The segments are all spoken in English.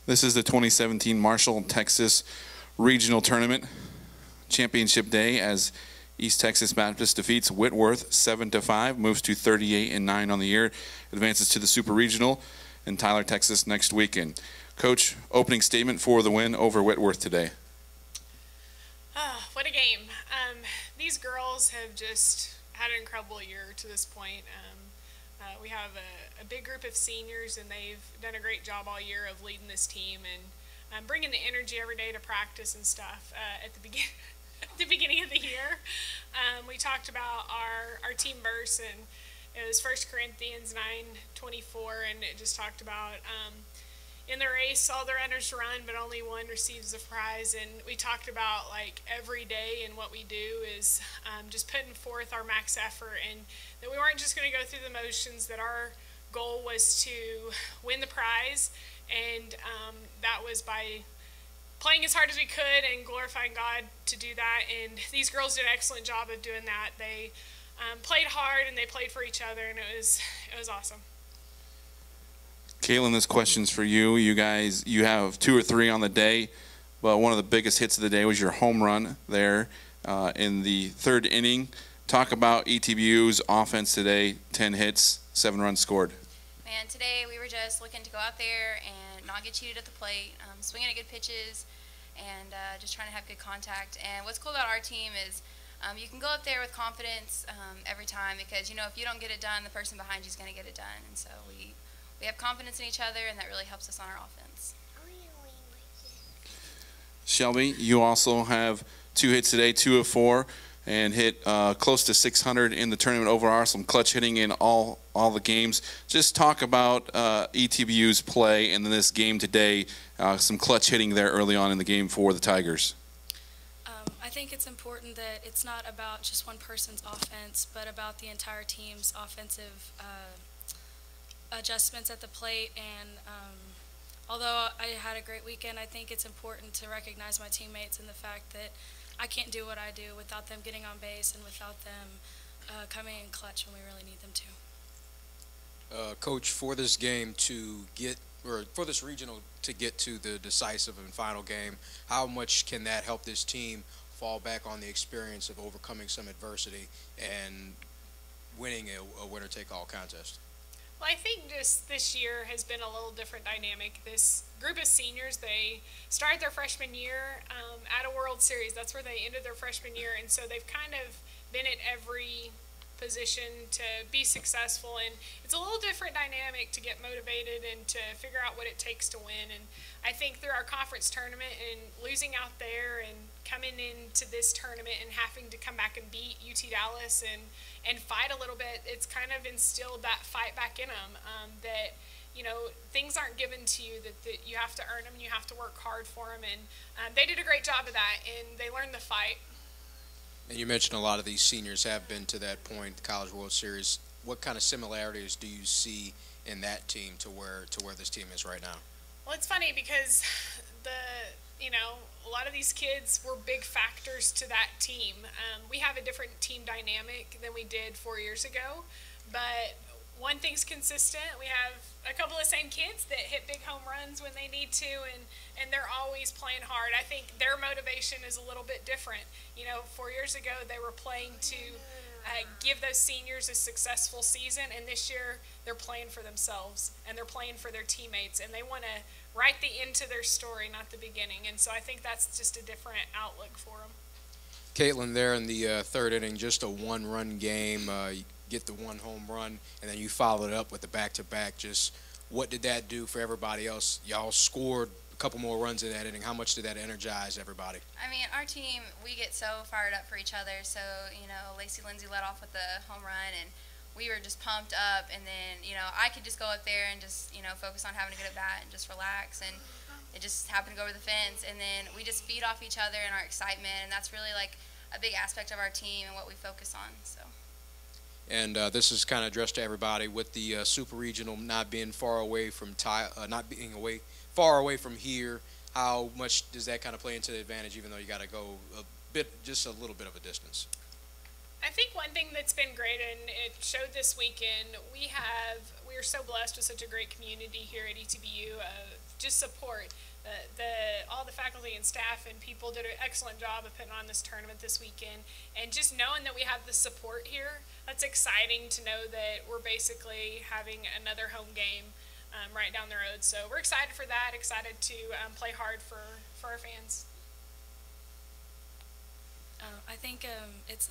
This is the 2017 Marshall, Texas Regional Tournament Championship Day as East Texas Baptist defeats Whitworth 7-5, moves to 38-9 on the year, advances to the Super Regional in Tyler, Texas next weekend. Coach, opening statement for the win over Whitworth today. Oh, what a game. These girls have just had an incredible year to this point. We have a big group of seniors, and they've done a great job all year of leading this team and bringing the energy every day to practice and stuff. At the beginning of the year, we talked about our team verse, and it was 1 Corinthians 9:24, and it just talked about in the race all the runners run, but only one receives the prize. And we talked about like every day, and what we do is just putting forth our max effort, and that we weren't just going to go through the motions, that our goal was to win the prize, and that was by playing as hard as we could and glorifying God to do that. And these girls did an excellent job of doing that. They played hard, and they played for each other, and it was awesome. Kaitlyn, this question's for you. You have 2 or 3 on the day, but one of the biggest hits of the day was your home run there in the 3rd inning. Talk about ETBU's offense today. 10 hits, 7 runs scored. Man, today we were just looking to go out there and not get cheated at the plate, swinging at good pitches, and just trying to have good contact. And what's cool about our team is you can go up there with confidence every time, because you know if you don't get it done, the person behind you is going to get it done. And so we have confidence in each other, and that really helps us on our offense. Shelby, you also have 2 hits today, 2 of 4, and hit close to 600 in the tournament overall. Some clutch hitting in all the games. Just talk about ETBU's play in this game today. Some clutch hitting there early on in the game for the Tigers. I think it's important that it's not about just one person's offense, but about the entire team's offensive adjustments at the plate. And although I had a great weekend, I think it's important to recognize my teammates and the fact that I can't do what I do without them getting on base and without them coming in clutch when we really need them to. Coach, for this game for this regional to get to the decisive and final game, how much can that help this team fall back on the experience of overcoming some adversity and winning a winner-take-all contest? Well, I think just this year has been a little different dynamic. This group of seniors, they started their freshman year at a World Series. That's where they ended their freshman year, and so they've kind of been at every position to be successful. And it's a little different dynamic to get motivated and to figure out what it takes to win. And I think through our conference tournament and losing out there and coming into this tournament and having to come back and beat UT Dallas and fight a little bit, it's kind of instilled that fight back in them, that you know things aren't given to you, that you have to earn them and you have to work hard for them. And they did a great job of that, and they learned the fight. And you mentioned a lot of these seniors have been to that point, the College World Series. What kind of similarities do you see in that team to where this team is right now? Well, it's funny because a lot of these kids were big factors to that team. We have a different team dynamic than we did 4 years ago, but one thing's consistent. We have a couple of same kids that hit big home runs when they need to, and they're always playing hard. I think their motivation is a little bit different. 4 years ago they were playing to give those seniors a successful season, and this year they're playing for themselves and they're playing for their teammates, and they want to write the end to their story, not the beginning. And so I think that's just a different outlook for them. Kaitlyn, there in the 3rd inning, just a 1-run game. You get the 1 home run, and then you followed it up with the back-to-back. Just what did that do for everybody else? Y'all scored a couple more runs in that inning. How much did that energize everybody? I mean, our team, we get so fired up for each other. So, Lacey Lindsay led off with the home run, and we were just pumped up. And then, I could just go up there and just, focus on having a good at-bat and just relax. And it just happened to go over the fence. And then we just feed off each other and our excitement. And that's really, like, a big aspect of our team and what we focus on. So. And this is kind of addressed to everybody with the Super Regional not being far away from far away from here. How much does that kind of play into the advantage, even though you got to go just a little bit of a distance? I think one thing that's been great, and it showed this weekend, we are so blessed with such a great community here at ETBU of just support. All the faculty and staff and people did an excellent job of putting on this tournament this weekend, and just knowing that we have the support here, that's exciting to know that we're basically having another home game right down the road. So we're excited for that, excited to play hard for our fans. I think it's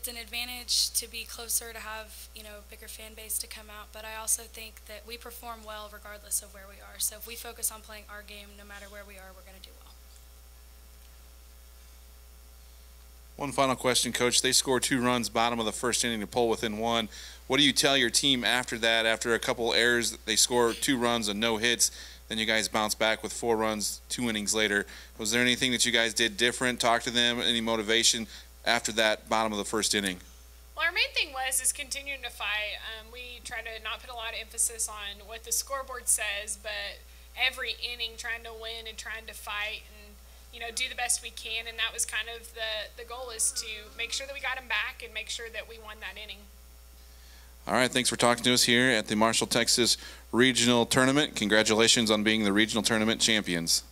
an advantage to be closer, to have, you know, bigger fan base to come out, but I also think that we perform well regardless of where we are. So if we focus on playing our game, no matter where we are, we're going to do well. One final question, Coach. They scored 2 runs bottom of the first inning to pull within 1. What do you tell your team after that? After a couple errors, they score 2 runs and no hits, then you guys bounce back with 4 runs 2 innings later. Was there anything that you guys did different? Talk to them, any motivation after that bottom of the first inning? Well, our main thing is continuing to fight. We try to not put a lot of emphasis on what the scoreboard says, but every inning trying to win and trying to fight and, you know, do the best we can. And that was kind of the goal, is to make sure that we got them back and make sure that we won that inning. All right, thanks for talking to us here at the Marshall, Texas Regional Tournament. Congratulations on being the Regional Tournament champions.